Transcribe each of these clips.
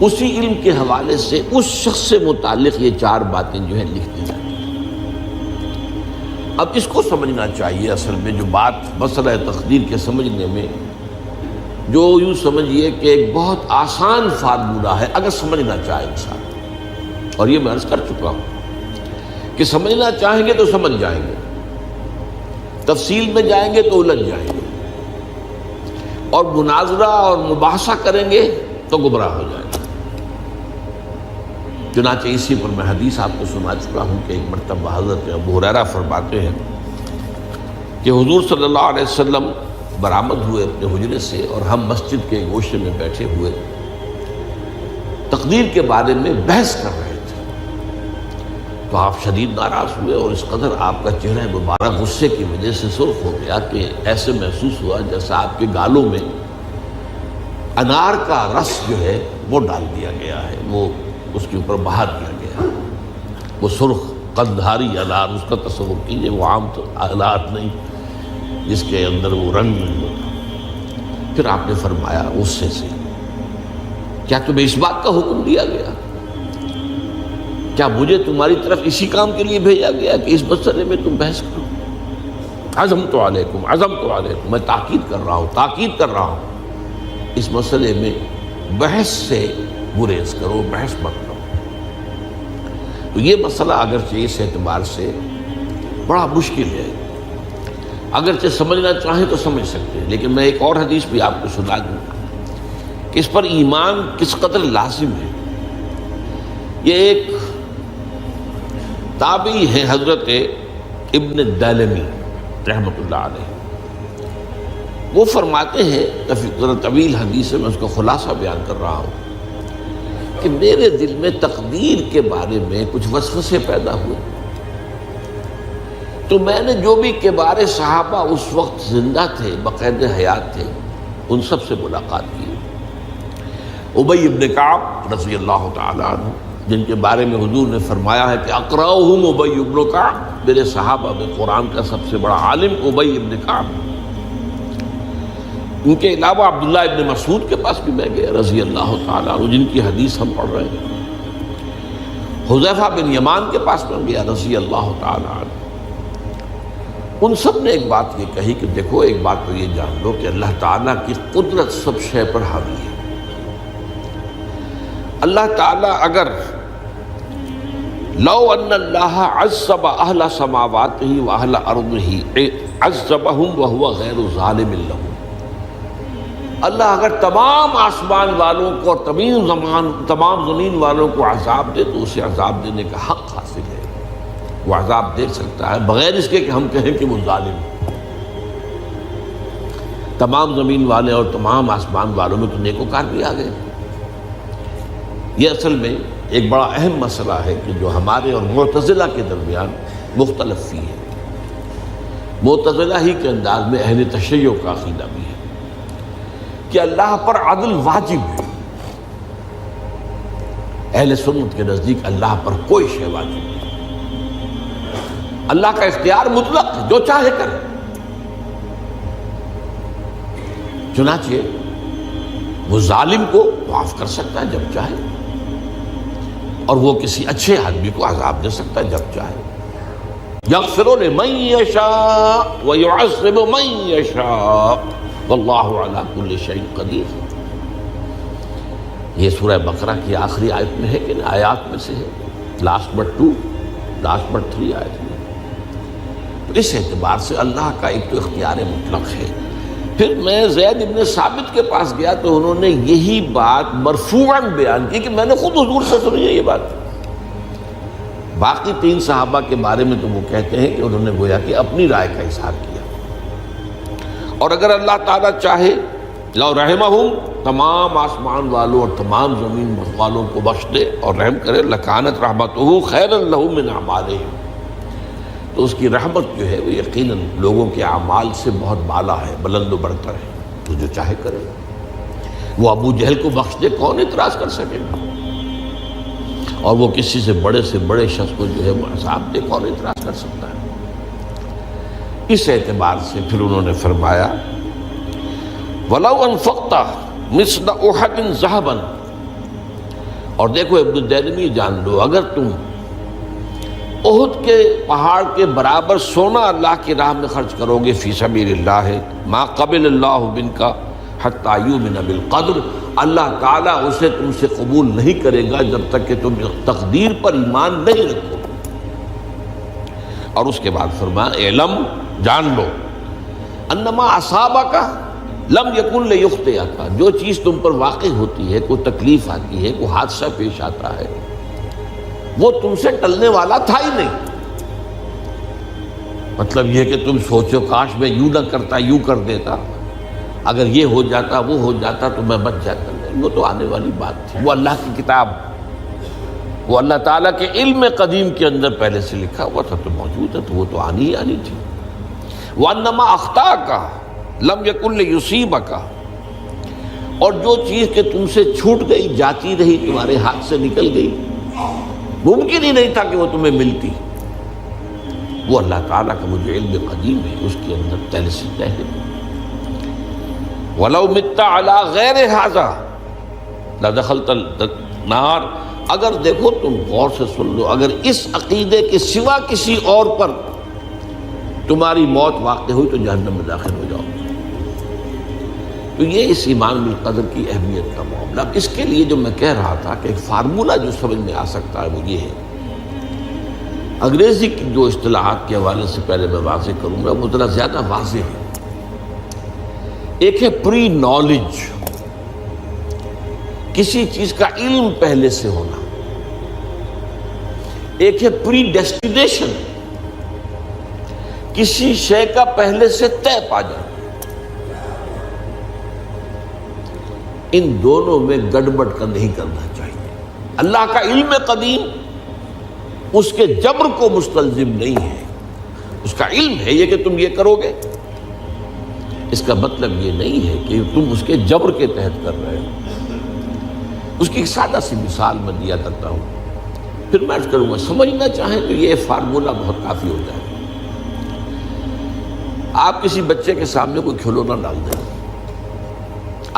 اسی علم کے حوالے سے اس شخص سے متعلق یہ 4 باتیں جو ہیں لکھ دی جاتی ہیں۔ اب اس کو سمجھنا چاہیے، اصل میں جو بات مسئلہ تقدیر کے سمجھنے میں، جو یوں سمجھیے کہ ایک بہت آسان فارمولہ ہے اگر سمجھنا چاہے انسان، اور یہ میں عرض کر چکا ہوں کہ سمجھنا چاہیں گے تو سمجھ جائیں گے، تفصیل میں جائیں گے تو الجھ جائیں گے، اور مناظرہ اور مباحثہ کریں گے تو گمراہ ہو جائیں گے۔ چنانچہ اسی پر میں حدیث آپ کو سنا چکا ہوں کہ ایک مرتبہ حضرت ابو ہریرہ فرماتے ہیں کہ حضور صلی اللہ علیہ وسلم برآمد ہوئے اپنے حجرے سے، اور ہم مسجد کے گوشے میں بیٹھے ہوئے تقدیر کے بارے میں بحث کر رہے تھے، تو آپ شدید ناراض ہوئے، اور اس قدر آپ کا چہرہ مبارک غصے کی وجہ سے سرخ ہو گیا کہ ایسے محسوس ہوا جیسا آپ کے گالوں میں انار کا رس جو ہے وہ ڈال دیا گیا ہے، وہ اس کے اوپر بہا دیا گیا، وہ سرخ قندھاری انار، اس کا تصور کیجیے، وہ عام انار نہیں جس کے اندر وہ رنگ نہیں ہوتا۔ پھر آپ نے فرمایا غصے سے، کیا تمہیں اس بات کا حکم دیا گیا؟ کیا مجھے تمہاری طرف اسی کام کے لیے بھیجا گیا کہ اس مسئلے میں تم بحث کرو؟ عزمت علیکم میں تاکید کر رہا ہوں اس مسئلے میں بحث سے گریز کرو، بحث مت کرو۔ تو یہ مسئلہ اگرچہ اس اعتبار سے بڑا مشکل ہے، اگرچہ سمجھنا چاہیں تو سمجھ سکتے ہیں، لیکن میں ایک اور حدیث بھی آپ کو سنا دوں کہ اس پر ایمان کس قدر لازم ہے۔ یہ ایک تابعی ہے حضرت ابن دالمی رحمۃ اللہ علیہ، وہ فرماتے ہیں، طویل حدیث ہے، میں اس کا خلاصہ بیان کر رہا ہوں، کہ میرے دل میں تقدیر کے بارے میں کچھ وسوسے پیدا ہوئے، تو میں نے جو بھی کبار صحابہ اس وقت زندہ تھے، بقید حیات تھے، ان سب سے ملاقات کی۔ ابی ابن کعب رضی اللہ تعالیٰ عنہ، جن کے بارے میں حضور نے فرمایا ہے کہ اقرأہم ابی ابن کعب، میرے صحابہ میں قرآن کا سب سے بڑا عالم ابی ابن کعب۔ ان کے علاوہ عبداللہ ابن مسعود کے پاس بھی میں گیا رضی اللہ تعالیٰ عنہ، جن کی حدیث ہم پڑھ رہے ہیں۔ حذیفہ بن یمان کے پاس میں گیا رضی اللہ تعالیٰ عنہ۔ ان سب نے ایک بات یہ کہی کہ دیکھو، ایک بات تو یہ جان لو کہ اللہ تعالیٰ کی قدرت سب شے پر حاوی ہے۔ اللہ تعالیٰ اگر لو ان اللہ عذب اہل سماواتہ واہل ارضہ عذبہم وہو غیر ظالم لہم، اللہ اگر تمام آسمان والوں کو اور تمام زمین والوں کو عذاب دے تو اسے عذاب دینے کا حق حاصل ہے، وہ عذاب دے سکتا ہے بغیر اس کے کہ ہم کہیں کہ وہ ظالم ہے۔ تمام زمین والے اور تمام آسمان والوں میں تو نیکوکار بھی آ گئے۔ یہ اصل میں ایک بڑا اہم مسئلہ ہے کہ جو ہمارے اور معتزلہ کے درمیان مختلف فی ہے۔ معتزلہ ہی کے انداز میں اہل تشیع کا عقیدہ بھی ہے کہ اللہ پر عدل واجب ہے، اہل سنت کے نزدیک اللہ پر کوئی شے واجب نہیں، اللہ کا اختیار مطلق ہے، جو چاہے کرے۔ چنانچہ وہ ظالم کو معاف کر سکتا ہے جب چاہے، اور وہ کسی اچھے آدمی کو عذاب دے سکتا ہے جب چاہے۔ یغفر لمن یشاء ویعذب من یشاء واللہ علی کل شیء قدیر۔ یہ سورہ بقرہ کی آخری آیت میں ہے کہ آیات میں سے ہے، لاسٹ بٹ 3 آیت میں۔ تو اس اعتبار سے اللہ کا ایک تو اختیار مطلق ہے۔ پھر میں زید ابن ثابت کے پاس گیا تو انہوں نے یہی بات مرفوعاً بیان کی کہ میں نے خود حضور سے سنی ہے یہ بات۔ باقی 3 صحابہ کے بارے میں تو وہ کہتے ہیں کہ انہوں نے گویا کہ اپنی رائے کا اظہار کیا، اور اگر اللہ تعالیٰ چاہے لو رحمہم، تمام آسمان والوں اور تمام زمین والوں کو بخش دے اور رحم کرے، لکانت رحمتہ خیرا لہم من اعمالہم، تو اس کی رحمت جو ہے وہ یقیناً لوگوں کے اعمال سے بہت بالا ہے، بلند و برتر ہے، تو جو چاہے کرے۔ وہ ابو جہل کو بخش دے، کون اعتراض کر سکے گا؟ اور وہ کسی سے بڑے شخص کو جو ہے وہ عذاب دے، کون اعتراض کر سکتا ہے؟ اس اعتبار سے پھر انہوں نے فرمایا وَلَوْ أَنفَقْتَ مِثْلَ أُحَدٍ ذَهَبًا اور دیکھو ابن الدیلمی جان لو، اگر تم احد کے پہاڑ کے برابر سونا اللہ کی راہ میں خرچ کرو گے فی سبیل اللہ، ما قبل اللہ منک حتی یؤمن بالقدر، اللہ تعالیٰ اسے تم سے قبول نہیں کرے گا جب تک کہ تم تقدیر پر ایمان نہیں رکھو۔ اور اس کے بعد فرمایا اعلم، جان لو، انما اصابک لم یکن لیخطئک، جو چیز تم پر واقع ہوتی ہے، کوئی تکلیف آتی ہے، کوئی حادثہ پیش آتا ہے، وہ تم سے ٹلنے والا تھا ہی نہیں۔ مطلب یہ کہ تم سوچو کاش میں یوں نہ کرتا، یوں کر دیتا، اگر یہ ہو جاتا، وہ ہو جاتا تو میں بچ جاتا، نہیں، وہ تو آنے والی بات تھی، وہ اللہ کی کتاب، وہ اللہ تعالیٰ کے علم قدیم کے اندر پہلے سے لکھا ہوا تھا، تو موجود ہے، تو وہ تو آنی ہی آنی تھی۔ وَأَنَّمَا أَخْطَأَكَ لَمْ يَكُنْ لِيُصِيبَكَ، اور جو چیز کہ تم سے چھوٹ گئی، جاتی رہی، تمہارے ہاتھ سے نکل گئی، ممکن ہی نہیں تھا کہ وہ تمہیں ملتی، وہ اللہ تعالیٰ کا وہ جو علم قدیم ہے اس کے اندر پہلے سے طے ہے۔ وَلَوْ مِتَّ عَلَىٰ غَيْرِ هَٰذَا لَدَخَلْتَ النَّارَ، اگر دیکھو تم غور سے سن لو، اگر اس عقیدے کے سوا کسی اور پر تمہاری موت واقع ہوئی تو جہنم میں داخل ہو جاؤ۔ تو یہ اس ایمان بالقدر کی اہمیت کا معاملہ۔ اب اس کے لیے جو میں کہہ رہا تھا کہ ایک فارمولہ جو سمجھ میں آ سکتا ہے وہ یہ ہے، انگریزی کی جو اصطلاحات کے حوالے سے پہلے میں واضح کروں گا وہ ذرا زیادہ واضح ہے۔ ایک ہے پری نالج، کسی چیز کا علم پہلے سے ہونا، ایک ہے پری ڈیسٹینیشن، کسی شے کا پہلے سے طے پا جانا۔ ان دونوں میں گڑبڑ کا نہیں کرنا چاہیے۔ اللہ کا علم قدیم اس کے جبر کو مستلزم نہیں ہے، اس کا علم ہے یہ کہ تم یہ کرو گے، اس کا مطلب یہ نہیں ہے کہ تم اس کے جبر کے تحت کر رہے ہو۔ اس کی ایک سادہ سی مثال میں دیا کرتا ہوں، پھر میں کروں گا، سمجھنا چاہیں تو یہ فارمولہ بہت کافی ہو جائے۔ آپ کسی بچے کے سامنے کوئی کھلونا ڈال دیں،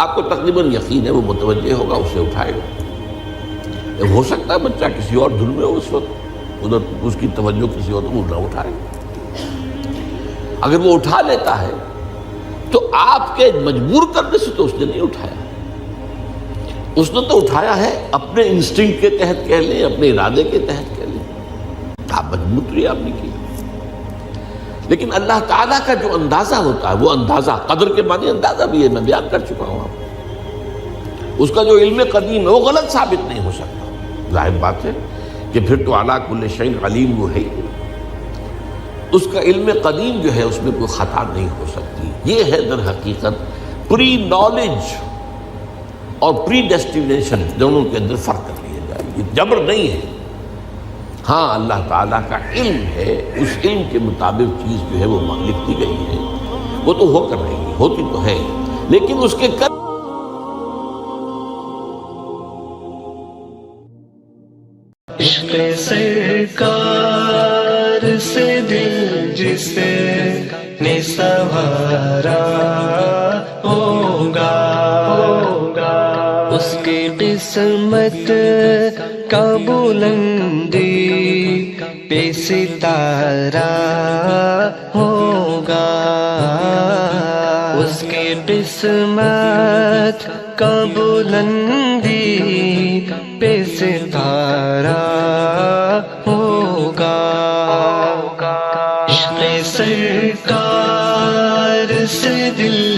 آپ کو تقریباً یقین ہے وہ متوجہ ہوگا، اسے اٹھائے گا۔ ہو سکتا ہے بچہ کسی اور دھن میں ہو اس وقت، ادھر اس کی توجہ کسی اور کو نہ اٹھائے۔ اگر وہ اٹھا لیتا ہے تو آپ کے مجبور کرنے سے تو اس نے نہیں اٹھایا، اس نے تو اٹھایا ہے اپنے انسٹنکٹ کے تحت کہہ لیں، اپنے ارادے کے تحت کہہ لیں، آپ مجبور تو آپ نے کی۔ لیکن اللہ تعالیٰ کا جو اندازہ ہوتا ہے، وہ اندازہ قدر کے معنی اندازہ بھی ہے، میں بیان کر چکا ہوں آپ کو۔ اس کا جو علم قدیم ہے وہ غلط ثابت نہیں ہو سکتا، ظاہر بات ہے کہ پھر تو اعلیٰ کل شیء علیم وہ ہے، اس کا علم قدیم جو ہے اس میں کوئی خطا نہیں ہو سکتی۔ یہ ہے در حقیقت پری نالج اور پری ڈیسٹینیشن، دونوں کے اندر فرق کر لیا جائے، یہ جبر نہیں ہے۔ ہاں اللہ تعالیٰ کا علم ہے، اس علم کے مطابق چیز جو ہے وہ لکھ دی گئی ہے، وہ تو ہو کر رہی ہے، ہوتی تو ہے، لیکن اس کے عشق سرکار سے دل جس نے سنوارا ہوگا، اس کی قسمت کا بلندی پہ ستارہ ہوگا، اس کی قسمت کا بلندی پہ ستارہ ہوگا، عشق سرکار سے دل